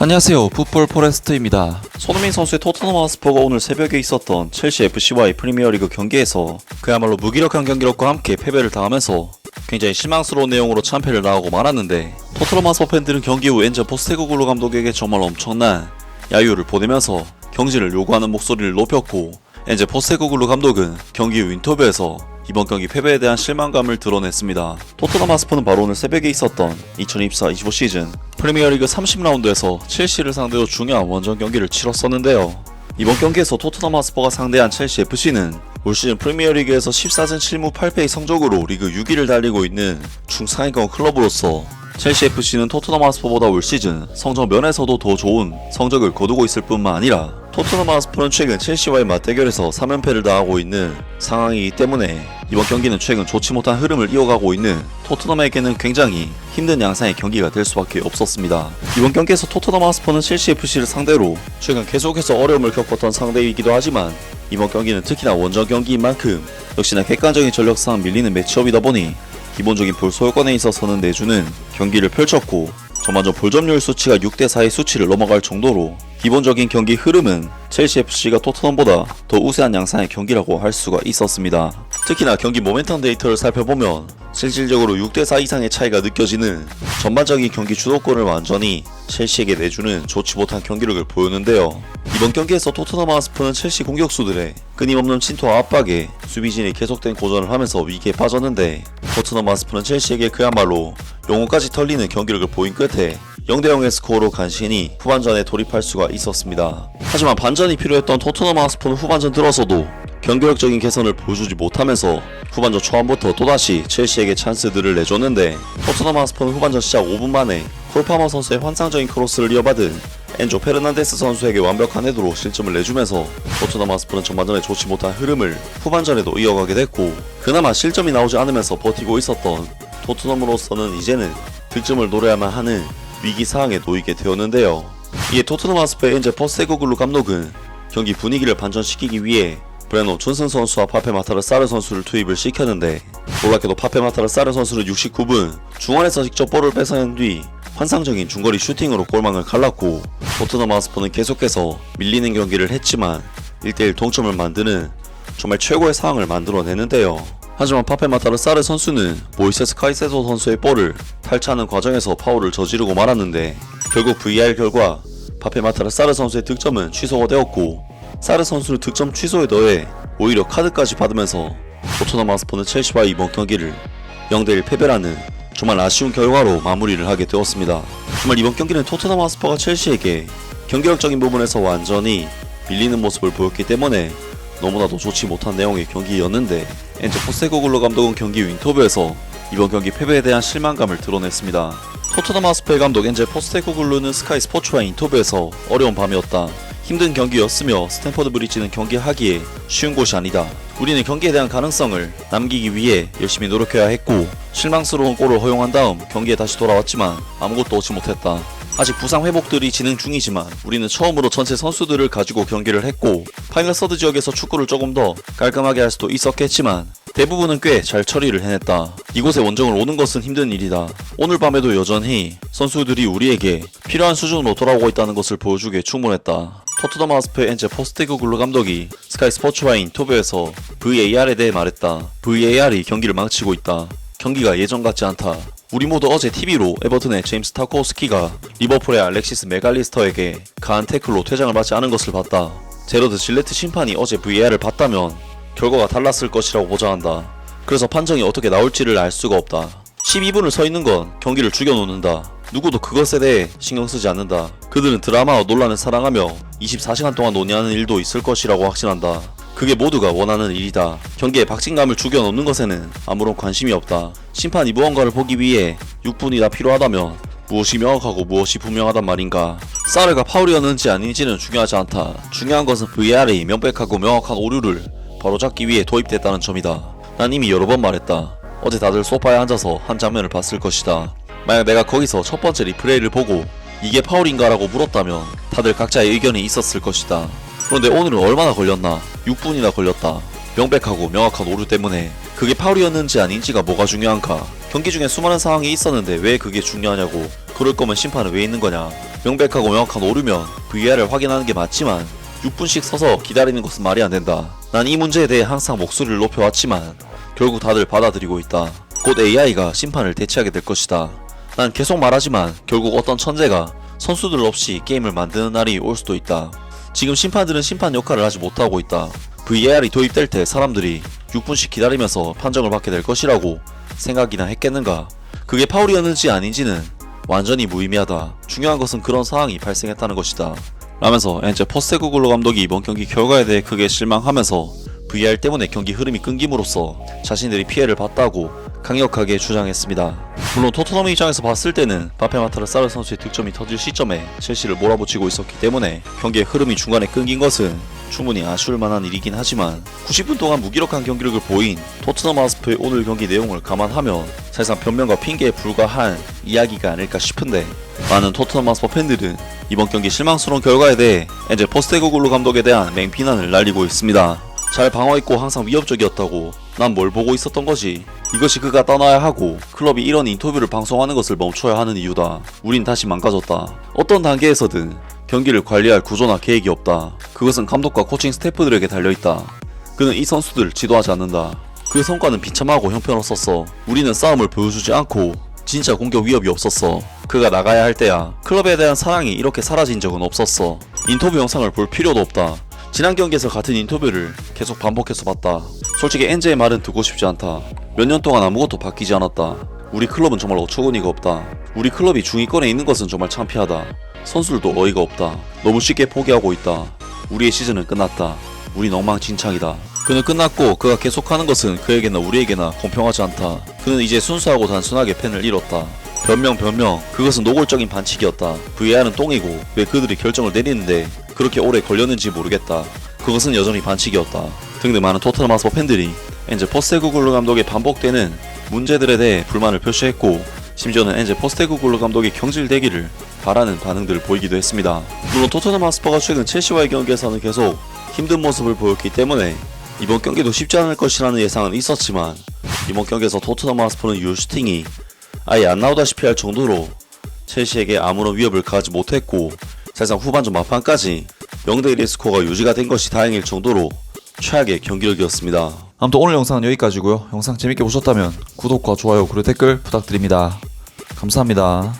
안녕하세요, 풋볼 포레스트입니다. 손흥민 선수의 토트넘 하스퍼가 오늘 새벽에 있었던 첼시 FC와의 프리미어리그 경기에서 그야말로 무기력한 경기력과 함께 패배를 당하면서 굉장히 실망스러운 내용으로 참패를 당하고 말았는데, 토트넘 하스퍼 팬들은 경기 후 엔저 포스테코글루 감독에게 정말 엄청난 야유를 보내면서 경질을 요구하는 목소리를 높였고, 엔저 포스테코글루 감독은 경기 후 인터뷰에서 이번 경기 패배에 대한 실망감을 드러냈습니다. 토트넘 하스퍼는 바로 오늘 새벽에 있었던 2024-25 시즌 프리미어리그 30라운드에서 첼시를 상대로 중요한 원정 경기를 치렀었는데요. 이번 경기에서 토트넘 하스퍼가 상대한 첼시 FC는 올 시즌 프리미어리그에서 14승 7무 8패의 성적으로 리그 6위를 달리고 있는 중상위권 클럽으로서 첼시 FC는 토트넘 하스퍼보다 올 시즌 성적 면에서도 더 좋은 성적을 거두고 있을 뿐만 아니라, 토트넘 하스퍼는 최근 첼시와의 맞대결에서 3연패를 당하고 있는 상황이기 때문에 이번 경기는 최근 좋지 못한 흐름을 이어가고 있는 토트넘에게는 굉장히 힘든 양상의 경기가 될 수밖에 없었습니다. 이번 경기에서 토트넘 하스퍼는 첼시 FC를 상대로 최근 계속해서 어려움을 겪었던 상대이기도 하지만, 이번 경기는 특히나 원정 경기인 만큼 역시나 객관적인 전력상 밀리는 매치업이다 보니 기본적인 볼 소유권에 있어서는 내주는 경기를 펼쳤고, 전반전 볼 점유율 수치가 6대4의 수치를 넘어갈 정도로 기본적인 경기 흐름은 첼시 FC가 토트넘보다 더 우세한 양상의 경기라고 할 수가 있었습니다. 특히나 경기 모멘텀 데이터를 살펴보면 실질적으로 6대4 이상의 차이가 느껴지는 전반적인 경기 주도권을 완전히 첼시에게 내주는 좋지 못한 경기력을 보였는데요. 이번 경기에서 토트넘 하스퍼는 첼시 공격수들의 끊임없는 침투와 압박에 수비진이 계속된 고전을 하면서 위기에 빠졌는데, 토트넘 하스퍼는 첼시에게 그야말로 영혼까지 털리는 경기력을 보인 끝에 0대0의 스코어로 간신히 후반전에 돌입할 수가 있었습니다. 하지만 반전이 필요했던 토트넘 하스퍼는 후반전 들어서도 경기력적인 개선을 보여주지 못하면서 후반전 초반부터 또다시 첼시에게 찬스들을 내줬는데, 토트넘 하스퍼는 후반전 시작 5분 만에 콜 파머 선수의 환상적인 크로스를 이어받은 엔조 페르난데스 선수에게 완벽한 헤드로 실점을 내주면서 토트넘 하스퍼는 전반전에 좋지 못한 흐름을 후반전에도 이어가게 됐고, 그나마 실점이 나오지 않으면서 버티고 있었던 토트넘으로서는 이제는 득점을 노려야만 하는 위기 상황에 놓이게 되었는데요. 이에 토트넘 하스퍼의 엔제 포스테코글루 감독은 경기 분위기를 반전시키기 위해 브레노 존슨 선수와 파페 마타르 사르 선수를 투입을 시켰는데, 놀랍게도 파페 마타르 사르 선수는 69분 중원에서 직접 볼을 뺏어낸 뒤 환상적인 중거리 슈팅으로 골망을 갈랐고, 토트넘 하스퍼는 계속해서 밀리는 경기를 했지만 1대1 동점을 만드는 정말 최고의 상황을 만들어내는데요. 하지만 파페 마타르 사르 선수는 모이세스 카이세도 선수의 볼을 탈취하는 과정에서 파울을 저지르고 말았는데, 결국 VAR 결과 파페 마타르 사르 선수의 득점은 취소가 되었고, 사르 선수는 득점 취소에 더해 오히려 카드까지 받으면서 토트넘 하스퍼는 첼시와의 이번 경기를 0대1 패배라는 정말 아쉬운 결과로 마무리를 하게 되었습니다. 정말 이번 경기는 토트넘 하스퍼가 첼시에게 경기력적인 부분에서 완전히 밀리는 모습을 보였기 때문에 너무나도 좋지 못한 내용의 경기였는데, 엔저 포스테코글루 감독은 경기 후 인터뷰에서 이번 경기 패배에 대한 실망감을 드러냈습니다. 토트넘 하스퍼의 감독 엔저 포스테코글루는 스카이 스포츠와의 인터뷰에서 어려운 밤이었다. 힘든 경기였으며 스탠퍼드 브리지는 경기하기에 쉬운 곳이 아니다. 우리는 경기에 대한 가능성을 남기기 위해 열심히 노력해야 했고, 실망스러운 골을 허용한 다음 경기에 다시 돌아왔지만 아무것도 얻지 못했다. 아직 부상 회복들이 진행 중이지만 우리는 처음으로 전체 선수들을 가지고 경기를 했고, 파이널 서드 지역에서 축구를 조금 더 깔끔하게 할 수도 있었겠지만 대부분은 꽤 잘 처리를 해냈다. 이곳에 원정을 오는 것은 힘든 일이다. 오늘 밤에도 여전히 선수들이 우리에게 필요한 수준으로 돌아오고 있다는 것을 보여주기에 충분했다. 토트넘 하스퍼의 엔제 포스테코글루 감독이 스카이 스포츠와의 인터뷰에서 VAR에 대해 말했다. VAR이 경기를 망치고 있다. 경기가 예전 같지 않다. 우리 모두 어제 TV로 에버튼의 제임스 타코스키가 리버풀의 알렉시스 메갈리스터에게 가한 태클로 퇴장을 받지 않은 것을 봤다. 제러드 질레트 심판이 어제 VAR을 봤다면 결과가 달랐을 것이라고 보장한다. 그래서 판정이 어떻게 나올지를 알 수가 없다. 12분을 서 있는 건 경기를 죽여놓는다. 누구도 그것에 대해 신경 쓰지 않는다. 그들은 드라마와 논란을 사랑하며 24시간 동안 논의하는 일도 있을 것이라고 확신한다. 그게 모두가 원하는 일이다. 경기에 박진감을 죽여놓는 것에는 아무런 관심이 없다. 심판이 무언가를 보기 위해 6분이나 필요하다면 무엇이 명확하고 무엇이 분명하단 말인가. 사르가 파울이었는지 아닌지는 중요하지 않다. 중요한 것은 VAR이 명백하고 명확한 오류를 바로잡기 위해 도입됐다는 점이다. 난 이미 여러 번 말했다. 어제 다들 소파에 앉아서 한 장면을 봤을 것이다. 만약 내가 거기서 첫 번째 리플레이를 보고 이게 파울인가 라고 물었다면 다들 각자의 의견이 있었을 것이다. 그런데 오늘은 얼마나 걸렸나? 6분이나 걸렸다. 명백하고 명확한 오류 때문에 그게 파울이었는지 아닌지가 뭐가 중요한가? 경기 중에 수많은 상황이 있었는데 왜 그게 중요하냐고. 그럴 거면 심판은 왜 있는 거냐. 명백하고 명확한 오류면 VAR을 확인하는 게 맞지만 6분씩 서서 기다리는 것은 말이 안 된다. 난 이 문제에 대해 항상 목소리를 높여왔지만 결국 다들 받아들이고 있다. 곧 AI가 심판을 대체하게 될 것이다. 난 계속 말하지만 결국 어떤 천재가 선수들 없이 게임을 만드는 날이 올 수도 있다. 지금 심판들은 심판 역할을 하지 못하고 있다. VAR이 도입될 때 사람들이 6분씩 기다리면서 판정을 받게 될 것이라고 생각이나 했겠는가. 그게 파울이었는지 아닌지는 완전히 무의미하다. 중요한 것은 그런 상황이 발생했다는 것이다. 라면서 엔제 포스테코글루 감독이 이번 경기 결과에 대해 크게 실망하면서 VAR 때문에 경기 흐름이 끊김으로써 자신들이 피해를 봤다고 강력하게 주장했습니다. 물론 토트넘 입장에서 봤을 때는 바페마타르 사르 선수의 득점이 터질 시점에 첼시를 몰아붙이고 있었기 때문에 경기의 흐름이 중간에 끊긴 것은 충분히 아쉬울 만한 일이긴 하지만 90분 동안 무기력한 경기력을 보인 토트넘 하스퍼의 오늘 경기 내용을 감안하면 사실상 변명과 핑계에 불과한 이야기가 아닐까 싶은데, 많은 토트넘 하스퍼 팬들은 이번 경기 실망스러운 결과에 대해 엔제 포스테코글루 감독에 대한 맹비난을 날리고 있습니다. 잘 방어했고 항상 위협적이었다고. 난 뭘 보고 있었던 거지. 이것이 그가 떠나야 하고 클럽이 이런 인터뷰를 방송하는 것을 멈춰야 하는 이유다. 우린 다시 망가졌다. 어떤 단계에서든 경기를 관리할 구조나 계획이 없다. 그것은 감독과 코칭 스태프들에게 달려있다. 그는 이 선수들을 지도하지 않는다. 그 성과는 비참하고 형편없었어. 우리는 싸움을 보여주지 않고 진짜 공격 위협이 없었어. 그가 나가야 할 때야. 클럽에 대한 사랑이 이렇게 사라진 적은 없었어. 인터뷰 영상을 볼 필요도 없다. 지난 경기에서 같은 인터뷰를 계속 반복해서 봤다. 솔직히 엔제의 말은 듣고 싶지 않다. 몇 년 동안 아무것도 바뀌지 않았다. 우리 클럽은 정말 어처구니가 없다. 우리 클럽이 중위권에 있는 것은 정말 창피하다. 선수들도 어이가 없다. 너무 쉽게 포기하고 있다. 우리의 시즌은 끝났다. 우린 엉망진창이다. 그는 끝났고 그가 계속하는 것은 그에게나 우리에게나 공평하지 않다. 그는 이제 순수하고 단순하게 팬을 잃었다. 변명. 그것은 노골적인 반칙이었다. VAR은 똥이고 왜 그들이 결정을 내리는데 그렇게 오래 걸렸는지 모르겠다. 그것은 여전히 반칙이었다. 등등 많은 토트넘 하스퍼 팬들이 엔제 포스테코글루 감독의 반복되는 문제들에 대해 불만을 표시했고, 심지어는 엔제 포스테코글루 감독이 경질되기를 바라는 반응들을 보이기도 했습니다. 물론 토트넘 하스퍼가 최근 첼시와의 경기에서는 계속 힘든 모습을 보였기 때문에 이번 경기도 쉽지 않을 것이라는 예상은 있었지만, 이번 경기에서 토트넘 하스퍼는 유효 슈팅이 아예 안 나오다시피 할 정도로 첼시에게 아무런 위협을 가하지 못했고, 사실상 후반전 막판까지 0대1의 스코어가 유지가 된 것이 다행일 정도로 최악의 경기력이었습니다. 아무튼 오늘 영상은 여기까지고요. 영상 재밌게 보셨다면 구독과 좋아요 그리고 댓글 부탁드립니다. 감사합니다.